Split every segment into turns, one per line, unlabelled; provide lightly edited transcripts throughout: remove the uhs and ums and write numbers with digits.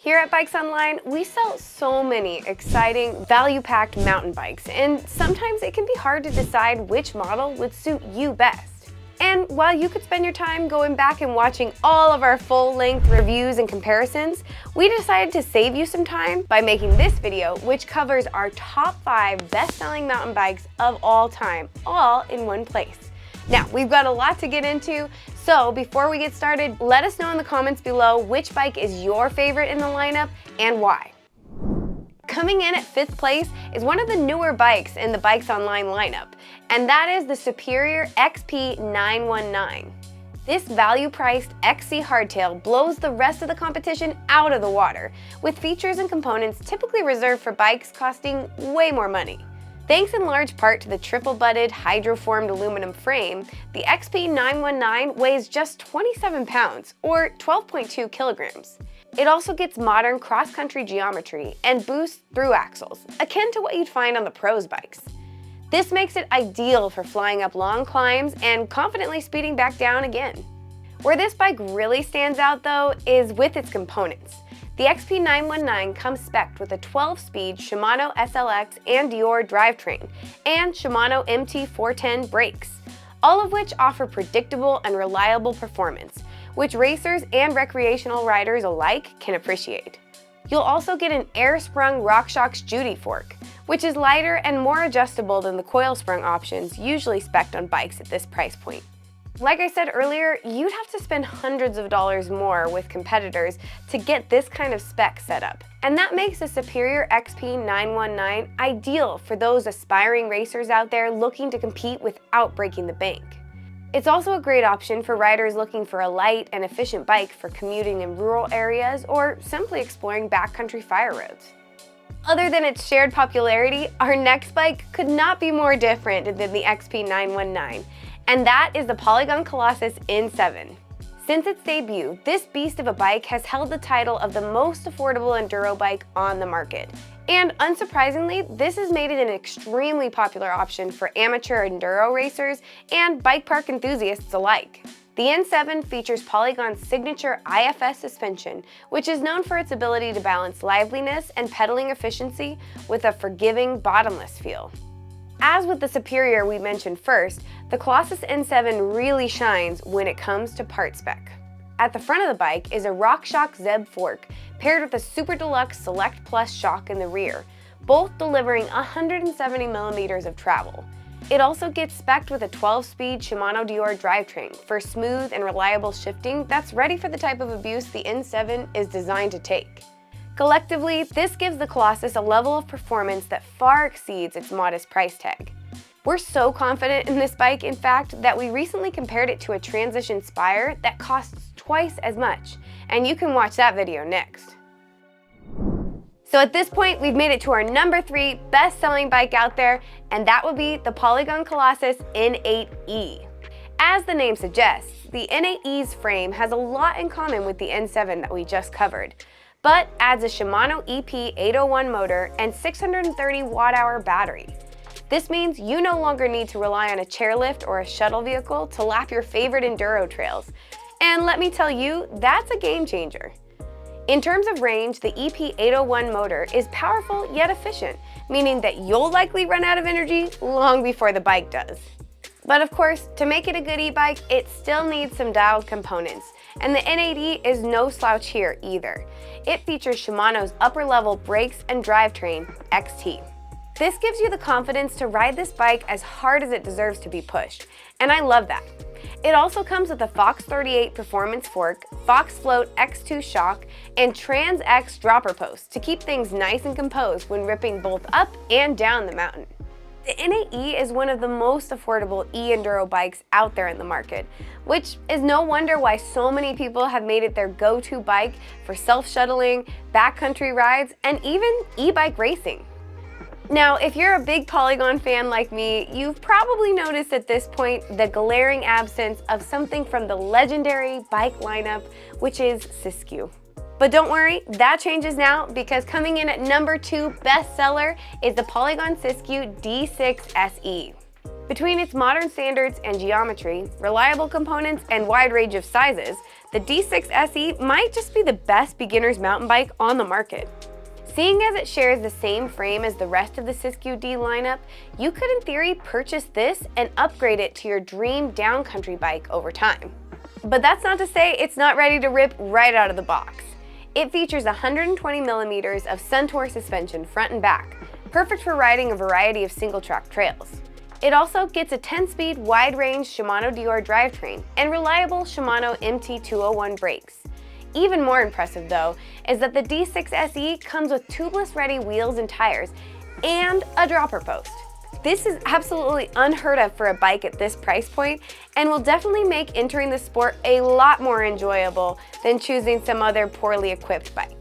Here at Bikes Online, we sell so many exciting, value-packed mountain bikes, and sometimes it can be hard to decide which model would suit you best. And while you could spend your time going back and watching all of our full-length reviews and comparisons, we decided to save you some time by making this video, which covers our top 5 best-selling mountain bikes of all time, all in one place. Now, we've got a lot to get into, so before we get started, let us know in the comments below which bike is your favorite in the lineup and why. Coming in at 5th place is one of the newer bikes in the Bikes Online lineup, and that is the superior XP 919. This value-priced XC hardtail blows the rest of the competition out of the water, with features and components typically reserved for bikes costing way more money. Thanks in large part to the triple-butted hydroformed aluminum frame, the XP 919 weighs just 27 pounds, or 12.2 kilograms. It also gets modern cross-country geometry and boosts through axles, akin to what you'd find on the pros bikes. This makes it ideal for flying up long climbs and confidently speeding back down again. Where this bike really stands out though is with its components. The XP 919 comes spec'd with a 12-speed Shimano SLX and Dior drivetrain and Shimano MT410 brakes, all of which offer predictable and reliable performance, which racers and recreational riders alike can appreciate. You'll also get an air-sprung RockShox Judy fork, which is lighter and more adjustable than the coil-sprung options usually spec'd on bikes at this price point. Like I said earlier, you'd have to spend hundreds of dollars more with competitors to get this kind of spec set up. And that makes the superior XP 919 ideal for those aspiring racers out there looking to compete without breaking the bank. It's also a great option for riders looking for a light and efficient bike for commuting in rural areas or simply exploring backcountry fire roads. Other than its shared popularity, our next bike could not be more different than the XP 919. And that is the Polygon Colossus N7. Since its debut, this beast of a bike has held the title of the most affordable enduro bike on the market. And unsurprisingly, this has made it an extremely popular option for amateur enduro racers and bike park enthusiasts alike. The N7 features Polygon's signature IFS suspension, which is known for its ability to balance liveliness and pedaling efficiency with a forgiving, bottomless feel. As with the Superior we mentioned first, the Colossus N7 really shines when it comes to part spec. At the front of the bike is a RockShox Zeb fork paired with a Super Deluxe Select Plus shock in the rear, both delivering 170 millimeters of travel. It also gets spec'd with a 12-speed Shimano Dior drivetrain for smooth and reliable shifting that's ready for the type of abuse the N7 is designed to take. Collectively, this gives the Colossus a level of performance that far exceeds its modest price tag. We're so confident in this bike, in fact, that we recently compared it to a Transition Spire that costs twice as much, and you can watch that video next. So at this point, we've made it to our number 3 best-selling bike out there, and that would be the Polygon Colossus N8E. As the name suggests, the N8E's frame has a lot in common with the N7 that we just covered, but adds a Shimano EP801 motor and 630 watt-hour battery. This means you no longer need to rely on a chairlift or a shuttle vehicle to lap your favorite enduro trails. And let me tell you, that's a game changer. In terms of range, the EP801 motor is powerful yet efficient, meaning that you'll likely run out of energy long before the bike does. But of course, to make it a good e-bike, it still needs some dialed components, and the N8E is no slouch here either. It features Shimano's upper-level brakes and drivetrain, XT. This gives you the confidence to ride this bike as hard as it deserves to be pushed, and I love that. It also comes with a Fox 38 performance fork, Fox Float X2 shock, and Trans X dropper post to keep things nice and composed when ripping both up and down the mountain. The N8E is one of the most affordable e-enduro bikes out there in the market, which is no wonder why so many people have made it their go-to bike for self-shuttling, backcountry rides, and even e-bike racing. Now, if you're a big Polygon fan like me, you've probably noticed at this point the glaring absence of something from the legendary bike lineup, which is Siskiyou. But don't worry, that changes now, because coming in at number 2 bestseller is the Polygon Siskiyou D6 SE. Between its modern standards and geometry, reliable components, and wide range of sizes, the D6 SE might just be the best beginner's mountain bike on the market. Seeing as it shares the same frame as the rest of the Siskiyou D lineup, you could in theory purchase this and upgrade it to your dream downcountry bike over time. But that's not to say it's not ready to rip right out of the box. It features 120 millimeters of Suntour suspension front and back, perfect for riding a variety of single-track trails. It also gets a 10-speed wide-range Shimano Dior drivetrain and reliable Shimano MT201 brakes. Even more impressive though, is that the D6 SE comes with tubeless-ready wheels and tires and a dropper post. This is absolutely unheard of for a bike at this price point and will definitely make entering the sport a lot more enjoyable than choosing some other poorly equipped bike.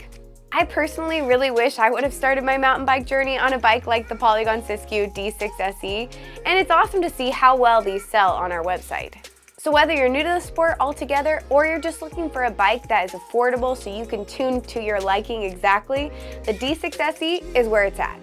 I personally really wish I would have started my mountain bike journey on a bike like the Polygon Siskiyou D6 SE, and it's awesome to see how well these sell on our website. So whether you're new to the sport altogether or you're just looking for a bike that is affordable so you can tune to your liking exactly, the D6 SE is where it's at.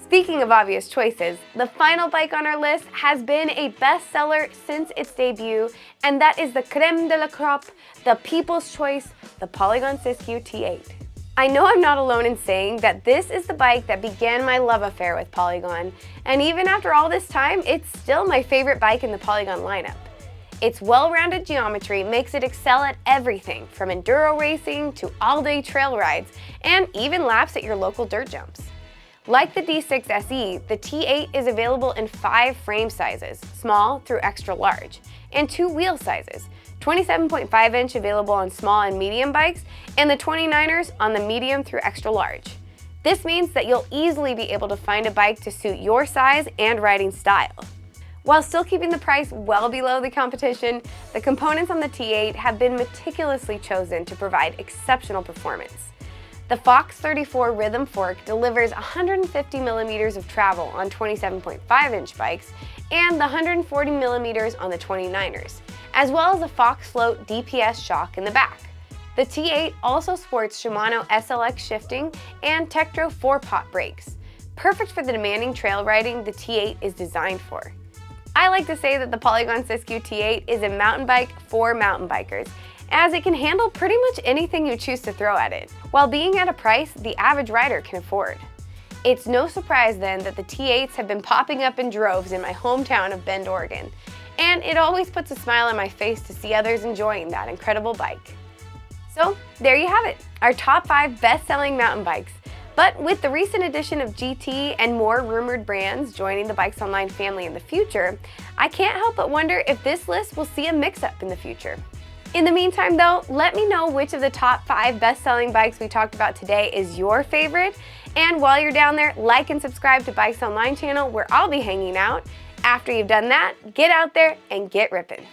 Speaking of obvious choices, the final bike on our list has been a bestseller since its debut, and that is the creme de la crop, the people's choice, the Polygon Siskiyou T8. I know I'm not alone in saying that this is the bike that began my love affair with Polygon, and even after all this time, it's still my favorite bike in the Polygon lineup. Its well-rounded geometry makes it excel at everything from enduro racing to all-day trail rides, and even laps at your local dirt jumps. Like the D6 SE, the T8 is available in 5 frame sizes, small through extra large, and 2 wheel sizes, 27.5 inch available on small and medium bikes, and the 29ers on the medium through extra large. This means that you'll easily be able to find a bike to suit your size and riding style. While still keeping the price well below the competition, the components on the T8 have been meticulously chosen to provide exceptional performance. The Fox 34 Rhythm Fork delivers 150 millimeters of travel on 27.5 inch bikes and the 140 millimeters on the 29ers, as well as a Fox Float DPS shock in the back. The T8 also sports Shimano SLX shifting and Tektro 4-pot brakes, perfect for the demanding trail riding the T8 is designed for. I like to say that the Polygon Siskiyou T8 is a mountain bike for mountain bikers, as it can handle pretty much anything you choose to throw at it, while being at a price the average rider can afford. It's no surprise then that the T8s have been popping up in droves in my hometown of Bend, Oregon, and it always puts a smile on my face to see others enjoying that incredible bike. So there you have it, our top 5 best-selling mountain bikes. But with the recent addition of GT and more rumored brands joining the BikesOnline family in the future, I can't help but wonder if this list will see a mix-up in the future. In the meantime though, let me know which of the top 5 best-selling bikes we talked about today is your favorite, and while you're down there, like and subscribe to BikesOnline channel where I'll be hanging out. After you've done that, get out there and get ripping.